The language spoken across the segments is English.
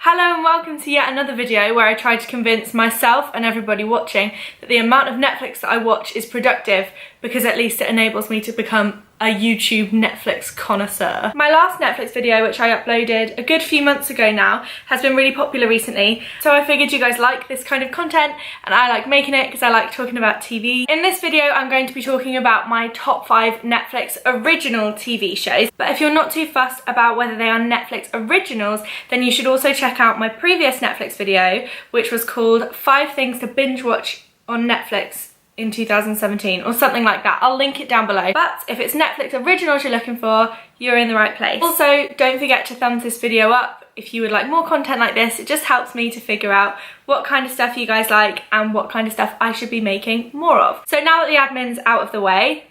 Hello and welcome to yet another video where I try to convince myself and everybody watching that the amount of Netflix that I watch is productive, because at least it enables me to become a YouTube Netflix connoisseur. My last Netflix video, which I uploaded a good few months ago now, has been really popular recently, so I figured you guys like this kind of content and I like making it because I like talking about TV. In this video I'm going to be talking about my top 5 Netflix original TV shows, but if you're not too fussed about whether they are Netflix originals, then you should also check out my previous Netflix video, which was called 5 Things to Binge Watch on Netflix in 2017 or something like that. I'll link it down below. But if it's Netflix originals you're looking for, you're in the right place. Also, don't forget to thumbs this video up if you would like more content like this. It just helps me to figure out what kind of stuff you guys like and what kind of stuff I should be making more of. So now that the admin's out of the way,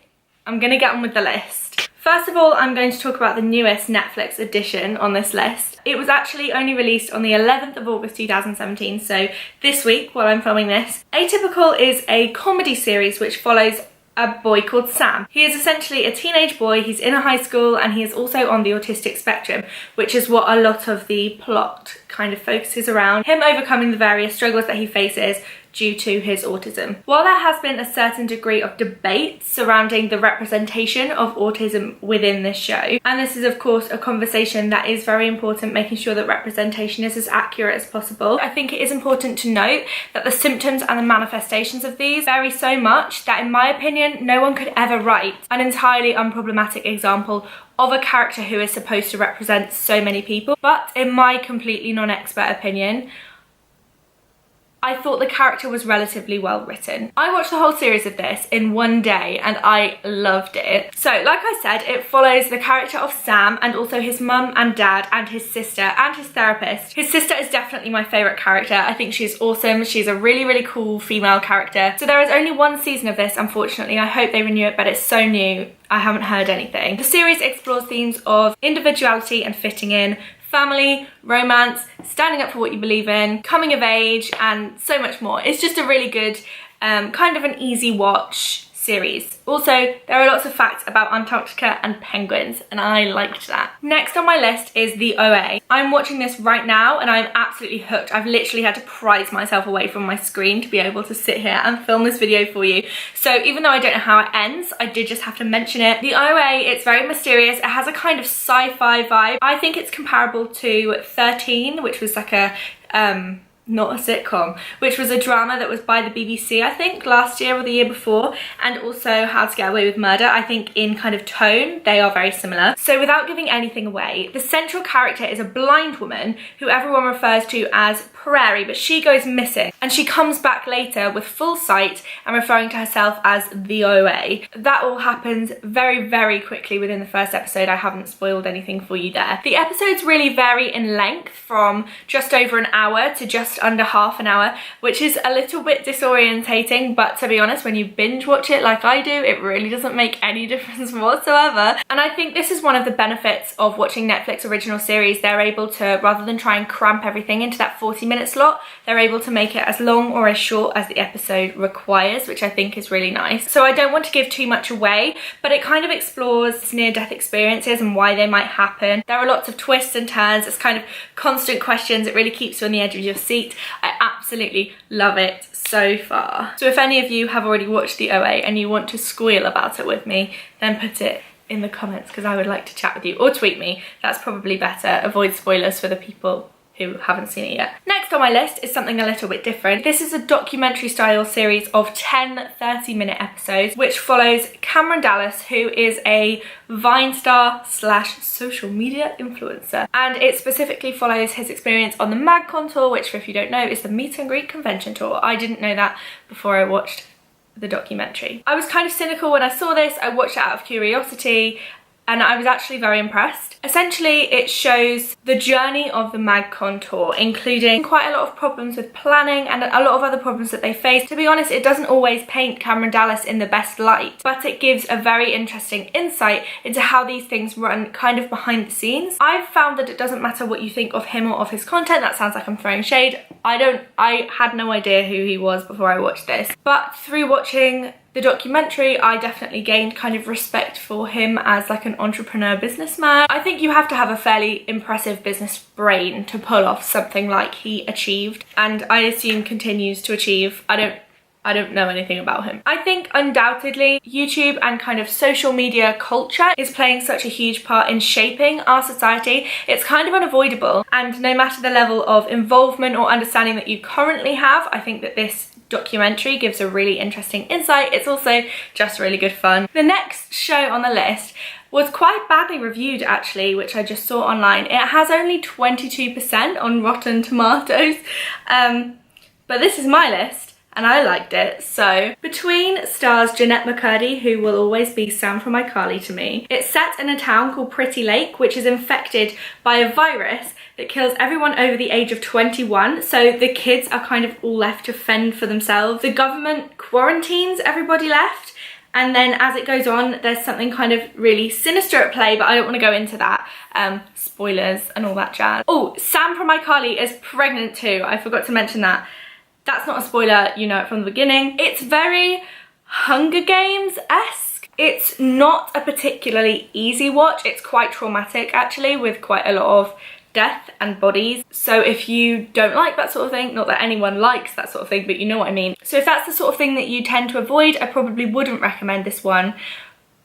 I'm gonna get on with the list. First of all, I'm going to talk about the newest Netflix addition on this list. It was actually only released on the 11th of August 2017, so this week while I'm filming this. Atypical is a comedy series which follows a boy called Sam. He is essentially a teenage boy, he's in a high school, and he is also on the autistic spectrum, which is what a lot of the plot kind of focuses around. Him overcoming the various struggles that he faces due to his autism. While there has been a certain degree of debate surrounding the representation of autism within this show, and this is of course a conversation that is very important, making sure that representation is as accurate as possible, I think it is important to note that the symptoms and the manifestations of these vary so much that in my opinion no one could ever write an entirely unproblematic example of a character who is supposed to represent so many people. But in my completely non-expert opinion, I thought the character was relatively well written. I watched the whole series of this in one day and I loved it. So like I said, it follows the character of Sam and also his mum and dad and his sister and his therapist. His sister is definitely my favourite character. I think she's awesome. She's a really cool female character. So there is only one season of this, unfortunately. I hope they renew it, but it's so new, I haven't heard anything. The series explores themes of individuality and fitting in, family, romance, standing up for what you believe in, coming of age, and so much more. It's just a really good, kind of an easy watch series. Also, there are lots of facts about Antarctica and penguins, and I liked that. Next on my list is the OA. I'm watching this right now and I'm absolutely hooked. I've literally had to prise myself away from my screen to be able to sit here and film this video for you. So even though I don't know how it ends, I did just have to mention it. The OA, it's very mysterious. It has a kind of sci-fi vibe. I think it's comparable to 13, which was like a, not a sitcom, which was a drama that was by the BBC, I think, last year or the year before, and also How to Get Away with Murder. I think in kind of tone, they are very similar. So without giving anything away, the central character is a blind woman who everyone refers to as Prairie, but she goes missing and she comes back later with full sight and referring to herself as the OA. That all happens very quickly within the first episode. I haven't spoiled anything for you there. The episodes really vary in length from just over an hour to just under half an hour, which is a little bit disorientating, but to be honest, when you binge watch it like I do, it really doesn't make any difference whatsoever. And I think this is one of the benefits of watching Netflix original series. They're able to, rather than try and cramp everything into that 40-minute slot, they're able to make it as long or as short as the episode requires, which I think is really nice. So I don't want to give too much away, but it kind of explores near-death experiences and why they might happen. There are lots of twists and turns. It's kind of constant questions. It really keeps you on the edge of your seat. I absolutely love it so far. So if any of you have already watched the OA and you want to squeal about it with me, then put it in the comments because I would like to chat with you, or tweet me. That's probably better. Avoid spoilers for the people who haven't seen it yet. Next on my list is something a little bit different. This is a documentary style series of 10 30-minute episodes which follows Cameron Dallas, who is a Vine star / social media influencer, and it specifically follows his experience on the MagCon tour, which, if you don't know, is the meet and greet convention tour. I didn't know that before I watched the documentary. I was kind of cynical when I saw this. I watched it out of curiosity and I was actually very impressed. Essentially, it shows the journey of the MagCon tour, including quite a lot of problems with planning and a lot of other problems that they face. To be honest, it doesn't always paint Cameron Dallas in the best light, but it gives a very interesting insight into how these things run kind of behind the scenes. I've found that it doesn't matter what you think of him or of his content. That sounds like I'm throwing shade. I had no idea who he was before I watched this, but through watching the documentary, I definitely gained kind of respect for him as like an entrepreneur businessman. I think you have to have a fairly impressive business brain to pull off something like he achieved, and I assume continues to achieve. I don't know anything about him. I think undoubtedly YouTube and kind of social media culture is playing such a huge part in shaping our society. It's kind of unavoidable, and no matter the level of involvement or understanding that you currently have, I think that this documentary gives a really interesting insight. It's also just really good fun. The next show on the list was quite badly reviewed actually, which I just saw online. It has only 22% on Rotten Tomatoes, but this is my list and I liked it. So between stars Jeanette McCurdy, who will always be Sam from iCarly to me. It's set in a town called Pretty Lake, which is infected by a virus that kills everyone over the age of 21. So the kids are kind of all left to fend for themselves. The government quarantines everybody left. And then as it goes on, there's something kind of really sinister at play, but I don't want to go into that. Spoilers and all that jazz. Oh, Sam from iCarly is pregnant too. I forgot to mention that. That's not a spoiler, you know it from the beginning. It's very Hunger Games-esque. It's not a particularly easy watch. It's quite traumatic actually, with quite a lot of death and bodies. So if you don't like that sort of thing, not that anyone likes that sort of thing, but you know what I mean. So if that's the sort of thing that you tend to avoid, I probably wouldn't recommend this one.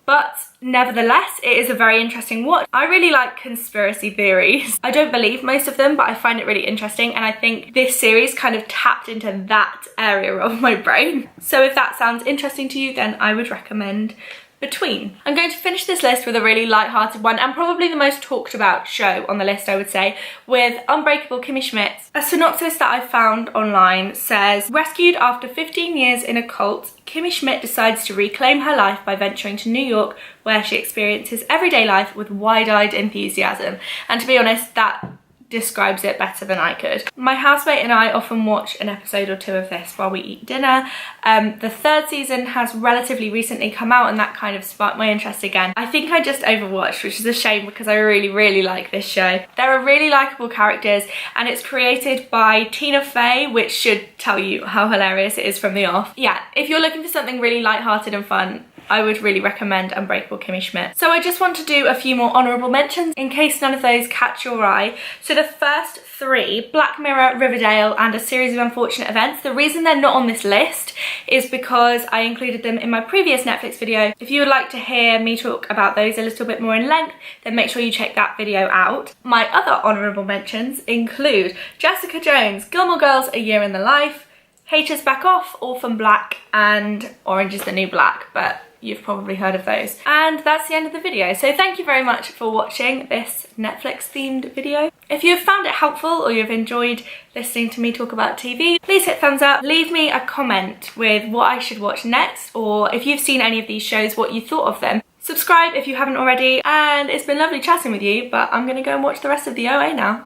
But nevertheless, it is a very interesting watch. I really like conspiracy theories. I don't believe most of them, but I find it really interesting, and I think this series kind of tapped into that area of my brain. So if that sounds interesting to you, then I would recommend Between. I'm going to finish this list with a really light-hearted one, and probably the most talked about show on the list, I would say, with Unbreakable Kimmy Schmidt. A synopsis that I found online says, rescued after 15 years in a cult, Kimmy Schmidt decides to reclaim her life by venturing to New York, where she experiences everyday life with wide-eyed enthusiasm. And to be honest, that describes it better than I could. My housemate and I often watch an episode or two of this while we eat dinner. The third season has relatively recently come out, and that kind of sparked my interest again. I think I just overwatched, which is a shame because I really like this show. There are really likeable characters, and it's created by Tina Fey, which should tell you how hilarious it is from the off. Yeah, if you're looking for something really lighthearted and fun, I would really recommend Unbreakable Kimmy Schmidt. So I just want to do a few more honourable mentions in case none of those catch your eye. So the first three, Black Mirror, Riverdale and A Series of Unfortunate Events, the reason they're not on this list is because I included them in my previous Netflix video. If you would like to hear me talk about those a little bit more in length, then make sure you check that video out. My other honourable mentions include Jessica Jones, Gilmore Girls, A Year in the Life, Haters Back Off, Orphan Black and Orange is the New Black, but you've probably heard of those. And that's the end of the video. So thank you very much for watching this Netflix themed video. If you've found it helpful or you've enjoyed listening to me talk about TV, please hit thumbs up. Leave me a comment with what I should watch next, or if you've seen any of these shows, what you thought of them. Subscribe if you haven't already, and it's been lovely chatting with you, but I'm gonna go and watch the rest of the OA now.